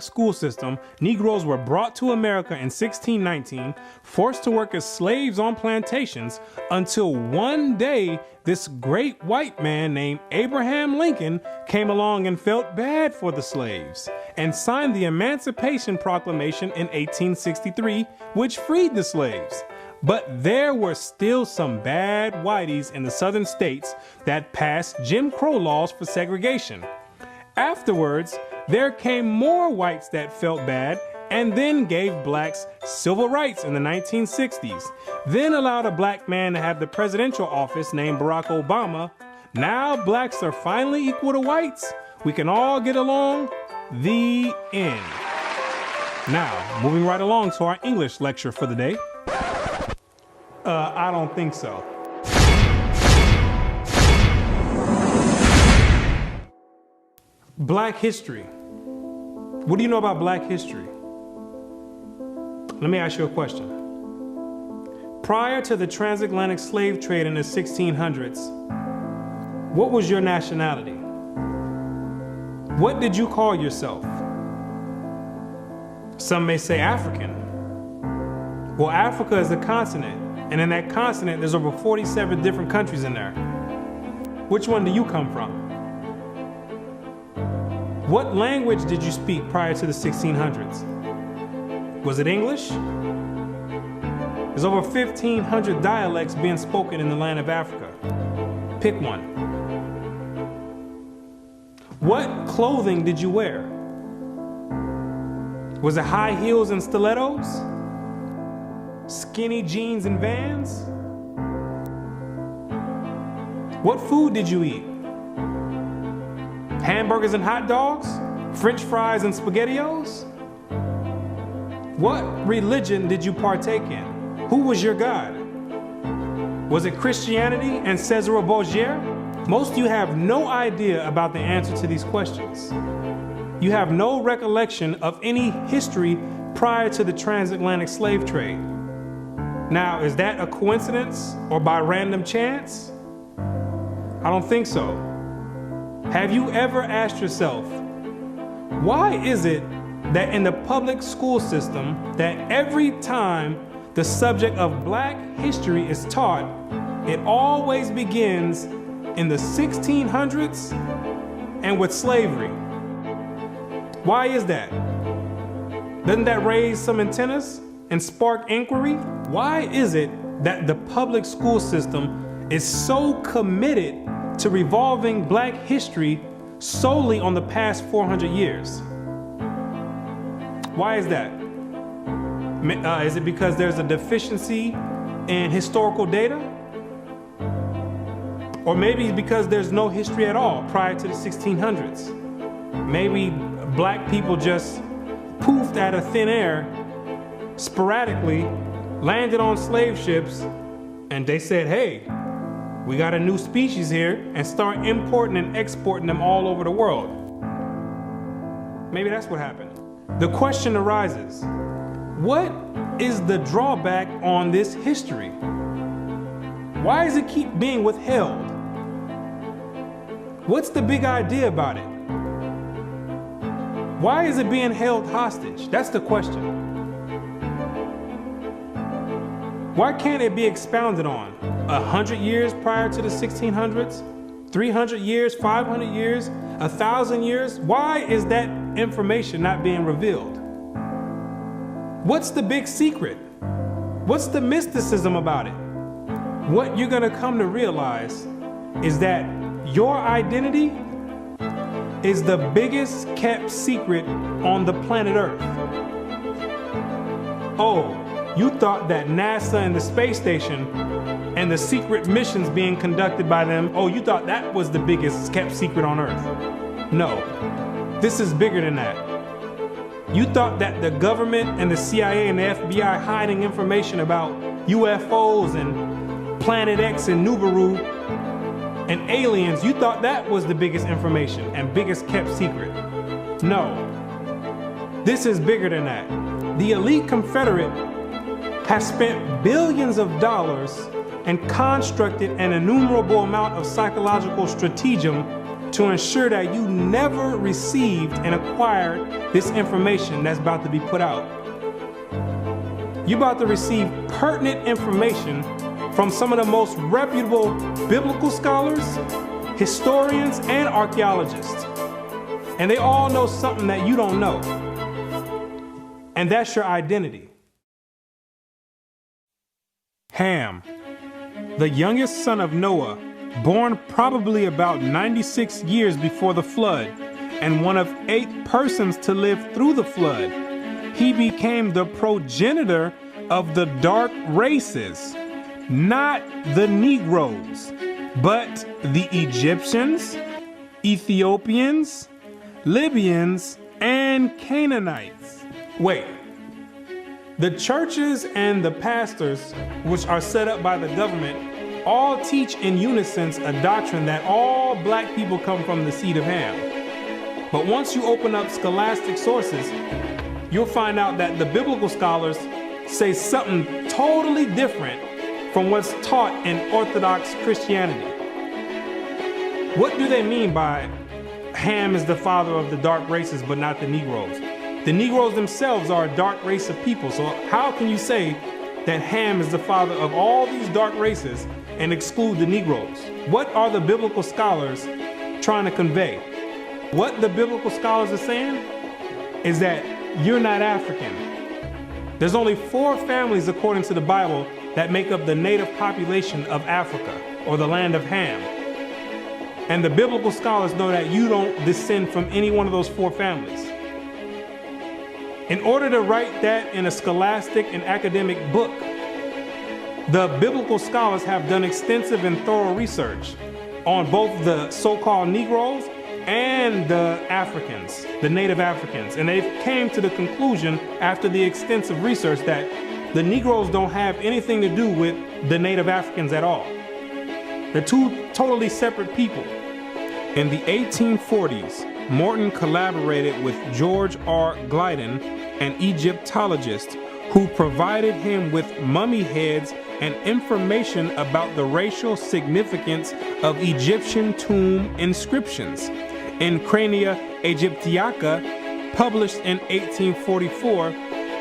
school system, Negroes were brought to America in 1619, forced to work as slaves on plantations, until one day this great white man named Abraham Lincoln came along and felt bad for the slaves and signed the Emancipation Proclamation in 1863, which freed the slaves. But there were still some bad whiteys in the southern states that passed Jim Crow laws for segregation. Afterwards, there came more whites that felt bad and then gave blacks civil rights in the 1960s, then allowed a black man to have the presidential office named Barack Obama. Now blacks are finally equal to whites. We can all get along. The end. Now, moving right along to our English lecture for the day. I don't think so. Black history. What do you know about black history? Let me ask you a question. Prior to the transatlantic slave trade in the 1600s, what was your nationality? What did you call yourself? Some may say African. Well, Africa is a continent, and in that continent, there's over 47 different countries in there. Which one do you come from? What language did you speak prior to the 1600s? Was it English? There's over 1,500 dialects being spoken in the land of Africa. Pick one. What clothing did you wear? Was it high heels and stilettos? Skinny jeans and Vans? What food did you eat? Hamburgers and hot dogs? French fries and SpaghettiOs? What religion did you partake in? Who was your God? Was it Christianity and Cesare Borgia? Most of you have no idea about the answer to these questions. You have no recollection of any history prior to the transatlantic slave trade. Now, is that a coincidence or by random chance? I don't think so. Have you ever asked yourself, why is it that in the public school system that every time the subject of black history is taught, it always begins in the 1600s and with slavery? Why is that? Doesn't that raise some antennas and spark inquiry? Why is it that the public school system is so committed to revolving black history solely on the past 400 years? Why is that? Is it because there's a deficiency in historical data? Or maybe because there's no history at all prior to the 1600s. Maybe black people just poofed out of thin air, sporadically, landed on slave ships, and they said, hey, we got a new species here, and start importing and exporting them all over the world. Maybe that's what happened. The question arises, what is the drawback on this history? Why does it keep being withheld? What's the big idea about it? Why is it being held hostage? That's the question. Why can't it be expounded on? 100 years prior to the 1600s? 300 years, 500 years, 1,000 years? Why is that information not being revealed? What's the big secret? What's the mysticism about it? What you're gonna come to realize is that your identity is the biggest kept secret on the planet Earth. Oh, you thought that NASA and the space station and the secret missions being conducted by them, oh, you thought that was the biggest kept secret on Earth. No, this is bigger than that. You thought that the government and the CIA and the FBI hiding information about UFOs and Planet X and Nibiru and aliens, you thought that was the biggest information and biggest kept secret. No, this is bigger than that. The elite Confederate has spent billions of dollars and constructed an innumerable amount of psychological stratagem to ensure that you never received and acquired this information that's about to be put out. You're about to receive pertinent information from some of the most reputable biblical scholars, historians, and archaeologists. And they all know something that you don't know. And that's your identity. Ham, the youngest son of Noah, born probably about 96 years before the flood, and one of 8 persons to live through the flood. He became the progenitor of the dark races, not the Negroes, but the Egyptians, Ethiopians, Libyans, and Canaanites. Wait, the churches and the pastors, which are set up by the government, all teach in unison a doctrine that all black people come from the seed of Ham. But once you open up scholastic sources, you'll find out that the biblical scholars say something totally different from what's taught in Orthodox Christianity. What do they mean by Ham is the father of the dark races but not the Negroes? The Negroes themselves are a dark race of people, so how can you say that Ham is the father of all these dark races and exclude the Negroes? What are the biblical scholars trying to convey? What the biblical scholars are saying is that you're not African. There's only 4 families according to the Bible that make up the native population of Africa, or the land of Ham. And the biblical scholars know that you don't descend from any one of those 4 families. In order to write that in a scholastic and academic book, the biblical scholars have done extensive and thorough research on both the so-called Negroes and the Africans, the native Africans. And they came to the conclusion after the extensive research that the Negroes don't have anything to do with the native Africans at all. They're 2 totally separate people. In the 1840s, Morton collaborated with George R. Gliddon, an Egyptologist, who provided him with mummy heads and information about the racial significance of Egyptian tomb inscriptions. In Crania Aegyptiaca, published in 1844,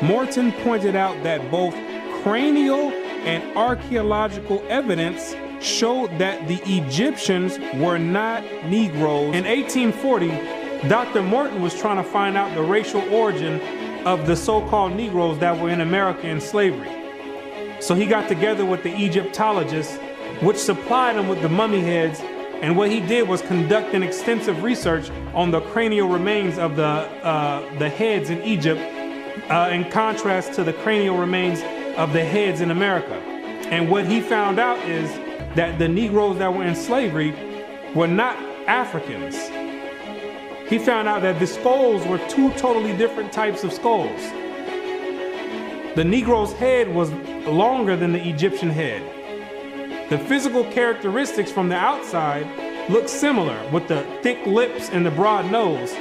Morton pointed out that both cranial and archaeological evidence showed that the Egyptians were not Negroes. In 1840, Dr. Morton was trying to find out the racial origin of the so-called Negroes that were in America in slavery. So he got together with the Egyptologists, which supplied him with the mummy heads, and what he did was conduct an extensive research on the cranial remains of the heads in Egypt, in contrast to the cranial remains of the heads in America. And what he found out is that the Negroes that were in slavery were not Africans. He found out that the skulls were 2 totally different types of skulls. The Negro's head was longer than the Egyptian head. The physical characteristics from the outside look similar, with the thick lips and the broad nose.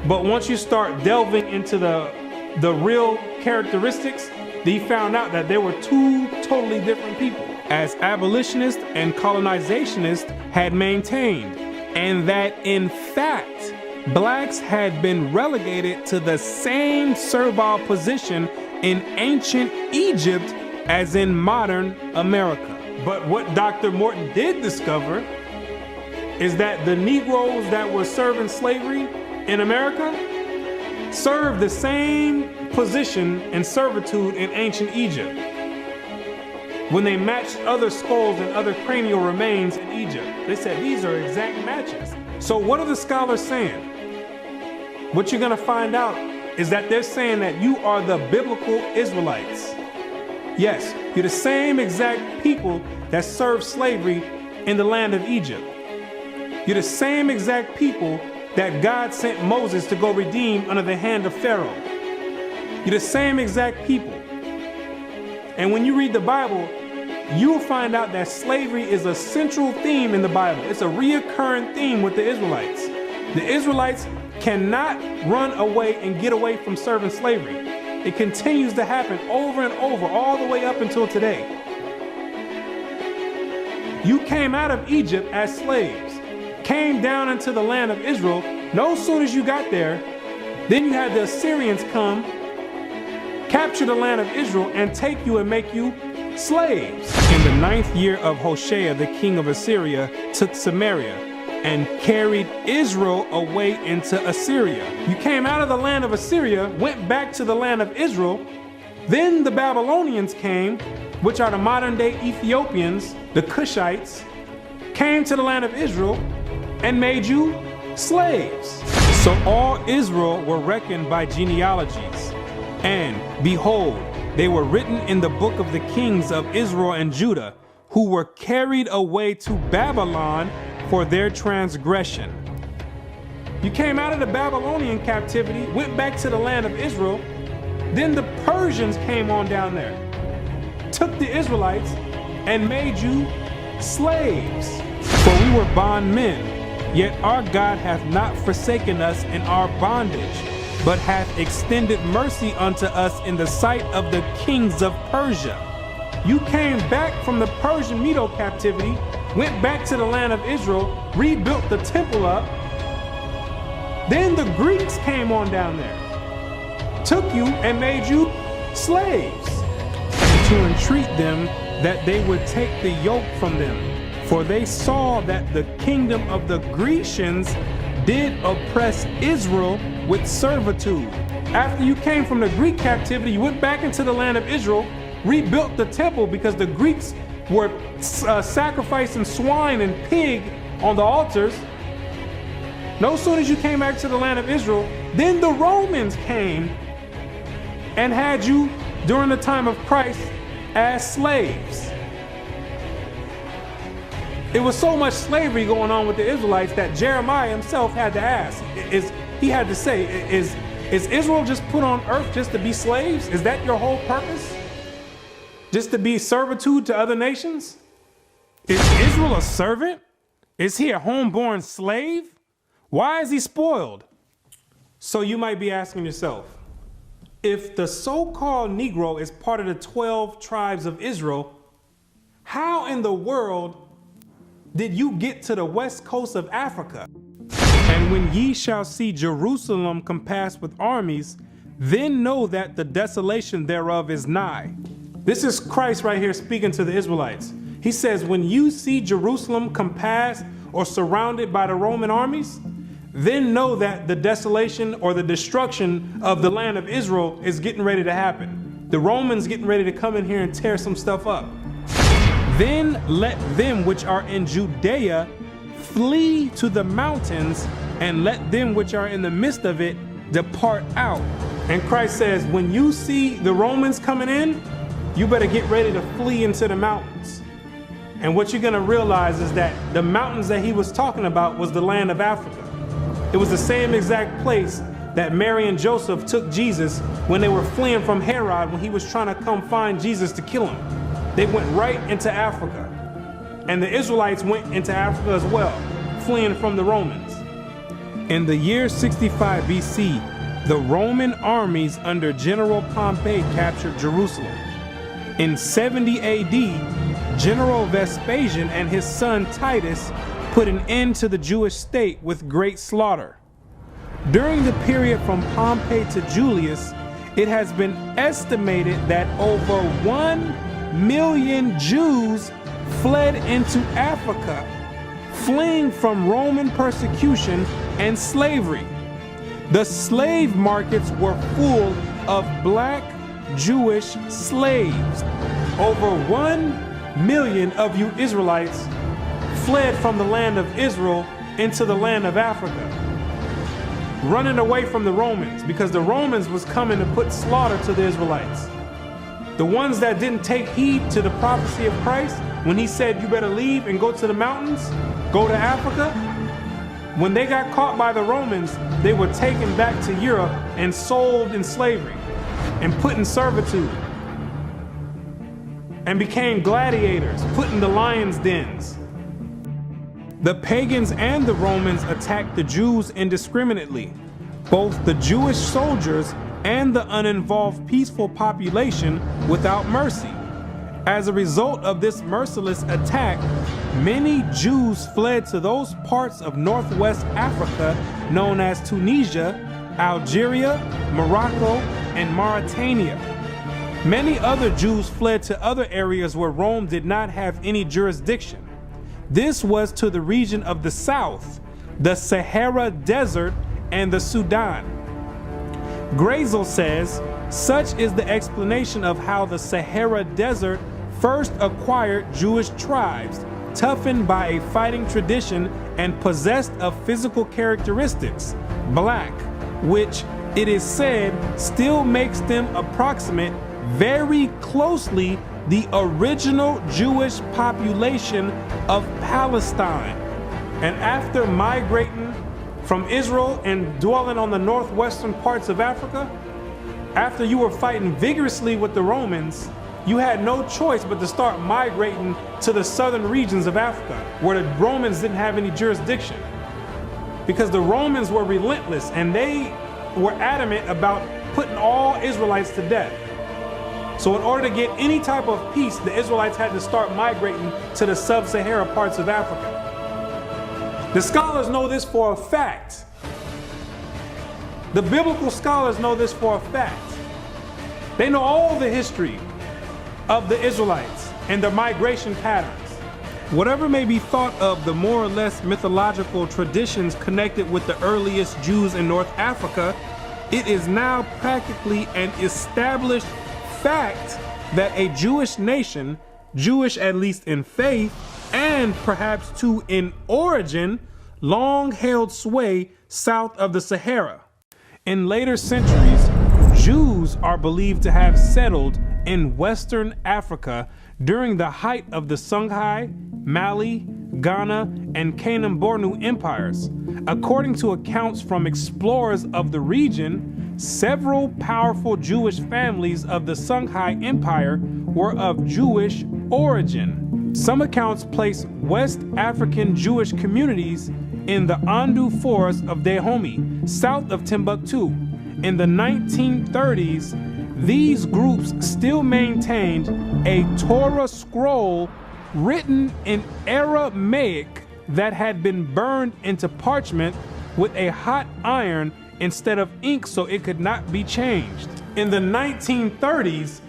But once you start delving into the real characteristics, he found out that there were 2 totally different people, as abolitionists and colonizationists had maintained, and that in fact, blacks had been relegated to the same servile position in ancient Egypt as in modern America. But what Dr. Morton did discover is that the Negroes that were serving slavery in America served the same position and servitude in ancient Egypt when they matched other skulls and other cranial remains in Egypt. They said these are exact matches. So what are the scholars saying? What you're going to find out is that they're saying that you are the biblical Israelites. Yes, you're the same exact people that served slavery in the land of Egypt. You're the same exact people that God sent Moses to go redeem under the hand of Pharaoh. You're the same exact people. And when you read the Bible, you'll find out that slavery is a central theme in the Bible. It's a reoccurring theme with the Israelites. The Israelites cannot run away and get away from serving slavery. It continues to happen over and over, all the way up until today. You came out of Egypt as slaves. came down into the land of Israel, no sooner as you got there, then you had the Assyrians come, capture the land of Israel, and take you and make you slaves. In the 9th year of Hoshea, the king of Assyria took Samaria and carried Israel away into Assyria. You came out of the land of Assyria, went back to the land of Israel. Then the Babylonians came, which are the modern day Ethiopians, the Cushites, came to the land of Israel and made you slaves. So all Israel were reckoned by genealogies. And behold, they were written in the book of the kings of Israel and Judah, who were carried away to Babylon for their transgression. You came out of the Babylonian captivity, went back to the land of Israel. Then the Persians came on down there, took the Israelites and made you slaves. For we were bondmen, yet our God hath not forsaken us in our bondage, but hath extended mercy unto us in the sight of the kings of Persia. You came back from the Persian Medo captivity, went back to the land of Israel, rebuilt the temple up. Then the Greeks came on down there, took you and made you slaves, and to entreat them that they would take the yoke from them. For they saw that the kingdom of the Grecians did oppress Israel with servitude. After you came from the Greek captivity, you went back into the land of Israel, rebuilt the temple because the Greeks were sacrificing swine and pig on the altars. No sooner as you came back to the land of Israel, then the Romans came and had you during the time of Christ as slaves. It was so much slavery going on with the Israelites that Jeremiah himself had to ask, is Israel just put on earth just to be slaves? Is that your whole purpose? Just to be servitude to other nations? Is Israel a servant? Is he a homeborn slave? Why is he spoiled? So you might be asking yourself, if the so-called Negro is part of the 12 tribes of Israel, how in the world did you get to the west coast of Africa? And when ye shall see Jerusalem compassed with armies, then know that the desolation thereof is nigh. This is Christ right here speaking to the Israelites. He says, when you see Jerusalem compassed or surrounded by the Roman armies, then know that the desolation or the destruction of the land of Israel is getting ready to happen. The Romans getting ready to come in here and tear some stuff up. Then let them which are in Judea flee to the mountains, and let them which are in the midst of it depart out. And Christ says, when you see the Romans coming in, you better get ready to flee into the mountains. And what you're going to realize is that the mountains that he was talking about was the land of Africa. It was the same exact place that Mary and Joseph took Jesus when they were fleeing from Herod when he was trying to come find Jesus to kill him. They went right into Africa. And the Israelites went into Africa as well, fleeing from the Romans. In the year 65 BC, the Roman armies under General Pompey captured Jerusalem. In 70 AD, General Vespasian and his son Titus put an end to the Jewish state with great slaughter. During the period from Pompey to Julius, it has been estimated that over 1 million Jews fled into Africa, fleeing from Roman persecution and slavery. The slave markets were full of black Jewish slaves. Over 1 million of you Israelites fled from the land of Israel into the land of Africa, running away from the Romans because the Romans was coming to put slaughter to the Israelites. The ones that didn't take heed to the prophecy of Christ when he said you better leave and go to the mountains, go to Africa, when they got caught by the Romans, they were taken back to Europe and sold in slavery and put in servitude and became gladiators, put in the lions' dens. The pagans and the Romans attacked the Jews indiscriminately. Both the Jewish soldiers and the uninvolved peaceful population without mercy. As a result of this merciless attack, many Jews fled to those parts of Northwest Africa known as Tunisia, Algeria, Morocco, and Mauritania. Many other Jews fled to other areas where Rome did not have any jurisdiction. This was to the region of the south, the Sahara Desert, and the Sudan. Grazel says, such is the explanation of how the Sahara Desert first acquired Jewish tribes, toughened by a fighting tradition and possessed of physical characteristics, black, which it is said still makes them approximate very closely the original Jewish population of Palestine. And after migrating from Israel and dwelling on the northwestern parts of Africa, after you were fighting vigorously with the Romans, you had no choice but to start migrating to the southern regions of Africa, where the Romans didn't have any jurisdiction. Because the Romans were relentless and they were adamant about putting all Israelites to death. So in order to get any type of peace, the Israelites had to start migrating to the sub-Sahara parts of Africa. The scholars know this for a fact. The biblical scholars know this for a fact. They know all the history of the Israelites and their migration patterns. Whatever may be thought of the more or less mythological traditions connected with the earliest Jews in North Africa, it is now practically an established fact that a Jewish nation, Jewish at least in faith and perhaps too in origin, long held sway south of the Sahara. In later centuries, Jews are believed to have settled in Western Africa during the height of the Songhai, Mali, Ghana, and Kanem-Bornu empires. According to accounts from explorers of the region, several powerful Jewish families of the Songhai Empire were of Jewish origin. Some accounts place West African Jewish communities in the Andu Forest of Dahomey, south of Timbuktu. In the 1930s, these groups still maintained a Torah scroll written in Aramaic that had been burned into parchment with a hot iron instead of ink so it could not be changed. In the 1930s,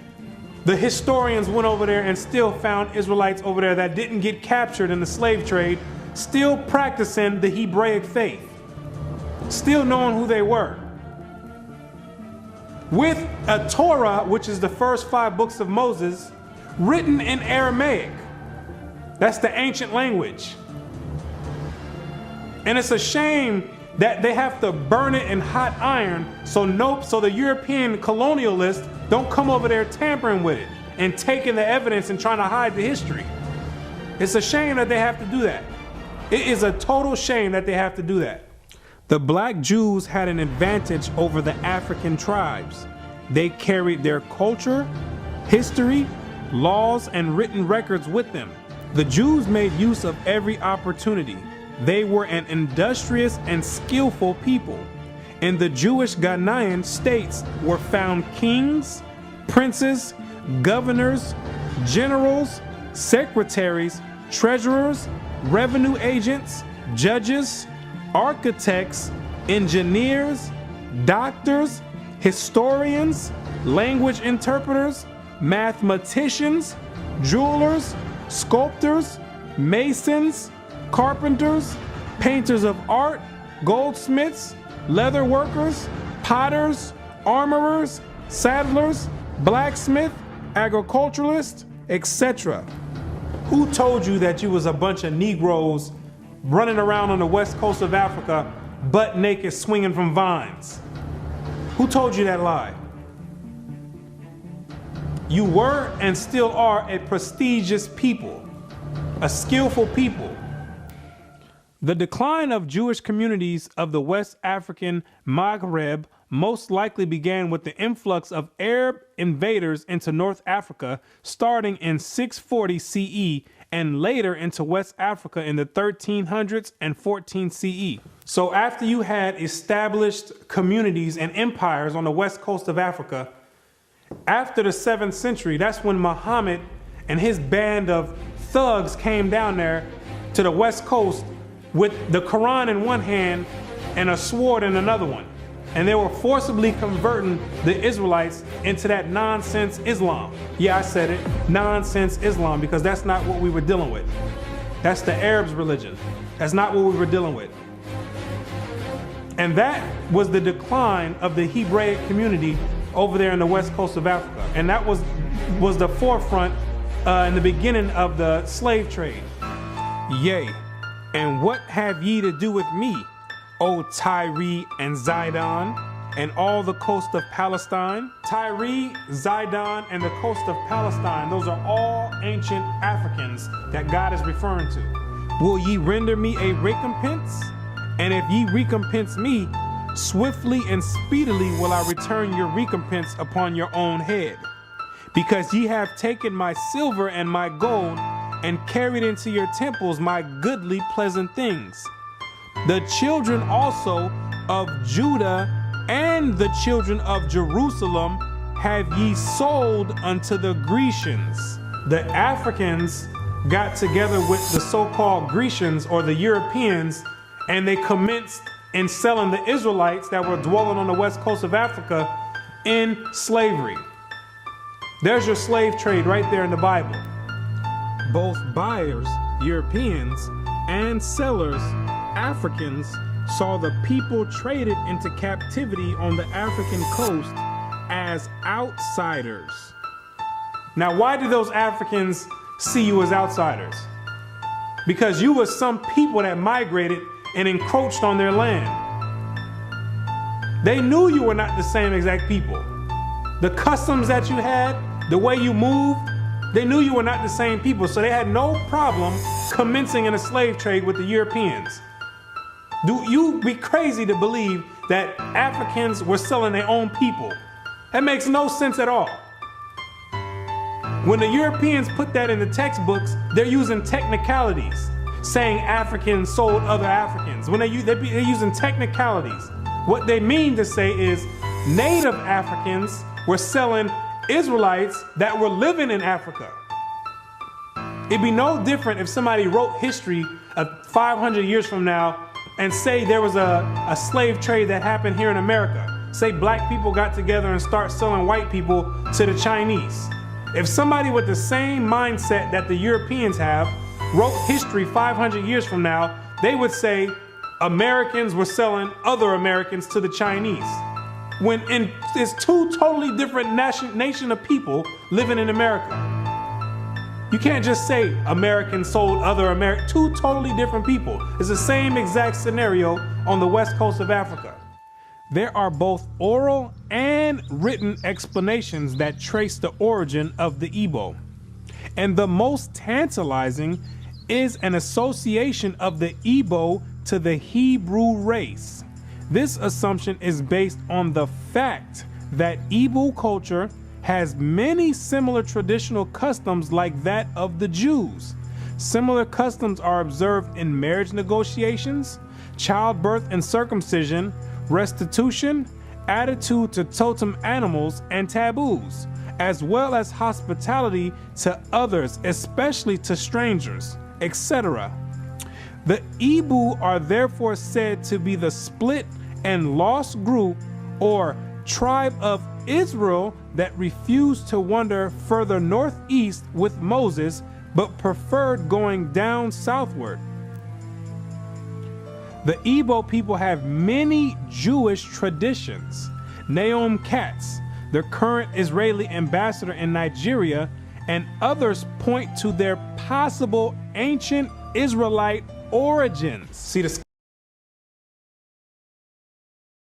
the historians went over there and still found Israelites over there that didn't get captured in the slave trade, still practicing the Hebraic faith, still knowing who they were. With a Torah, which is the first 5 books of Moses, written in Aramaic. That's the ancient language. And it's a shame that they have to burn it in hot iron so the European colonialists don't come over there tampering with it and taking the evidence and trying to hide the history. It's a shame that they have to do that. It is a total shame that they have to do that. The black Jews had an advantage over the African tribes. They carried their culture, history, laws, and written records with them. The Jews made use of every opportunity. They were an industrious and skillful people. In the Jewish Ghanaian states were found kings, princes, governors, generals, secretaries, treasurers, revenue agents, judges, architects, engineers, doctors, historians, language interpreters, mathematicians, jewelers, sculptors, masons, carpenters, painters of art, goldsmiths, leather workers, potters, armorers, saddlers, blacksmith, agriculturalists, etc. Who told you that you was a bunch of Negroes running around on the west coast of Africa, butt naked, swinging from vines? Who told you that lie? You were and still are a prestigious people, a skillful people. The decline of Jewish communities of the West African Maghreb most likely began with the influx of Arab invaders into North Africa starting in 640 CE and later into West Africa in the 1300s and 14 CE. So after you had established communities and empires on the west coast of Africa, after the 7th century, that's when Muhammad and his band of thugs came down there to the West Coast with the Quran in one hand and a sword in another one. And they were forcibly converting the Israelites into that nonsense Islam. Yeah, I said it, nonsense Islam, because that's not what we were dealing with. That's the Arabs' religion. That's not what we were dealing with. And that was the decline of the Hebraic community over there in the west coast of Africa. And that was the forefront in the beginning of the slave trade. Yea, and what have ye to do with me, O Tyre and Zidon, and all the coast of Palestine? Tyre, Zidon, and the coast of Palestine, those are all ancient Africans that God is referring to. Will ye render me a recompense? And if ye recompense me, swiftly and speedily will I return your recompense upon your own head. Because ye have taken my silver and my gold, and carried into your temples my goodly pleasant things. The children also of Judah and the children of Jerusalem have ye sold unto the Grecians. The Africans got together with the so-called Grecians or the Europeans, and they commenced in selling the Israelites that were dwelling on the west coast of Africa in slavery. There's your slave trade right there in the Bible. Both buyers, Europeans, and sellers, Africans, saw the people traded into captivity on the African coast as outsiders. Now, why did those Africans see you as outsiders? Because you were some people that migrated and encroached on their land. They knew you were not the same exact people. The customs that you had, the way you moved, they knew you were not the same people, so they had no problem commencing in a slave trade with the Europeans. Do you be crazy to believe that Africans were selling their own people? That makes no sense at all. When the Europeans put that in the textbooks, they're using technicalities, saying Africans sold other Africans. When they're using technicalities, what they mean to say is native Africans were selling Israelites that were living in Africa. It'd be no different if somebody wrote history of 500 years from now and say there was a slave trade that happened here in America. Say black people got together and start selling white people to the Chinese. If somebody with the same mindset that the Europeans have wrote history 500 years from now, they would say Americans were selling other Americans to the Chinese. When it's two totally different nation of people living in America. You can't just say Americans sold other Americans. Two totally different people. It's the same exact scenario on the west coast of Africa. There are both oral and written explanations that trace the origin of the Igbo. And the most tantalizing is an association of the Igbo to the Hebrew race. This assumption is based on the fact that Igbo culture has many similar traditional customs like that of the Jews. Similar customs are observed in marriage negotiations, childbirth and circumcision, restitution, attitude to totem animals and taboos, as well as hospitality to others, especially to strangers, etc. The Igbo are therefore said to be the split and lost group or tribe of Israel that refused to wander further northeast with Moses, but preferred going down southward. The Igbo people have many Jewish traditions. Naomi Katz, the current Israeli ambassador in Nigeria, and others point to their possible ancient Israelite origins. See, the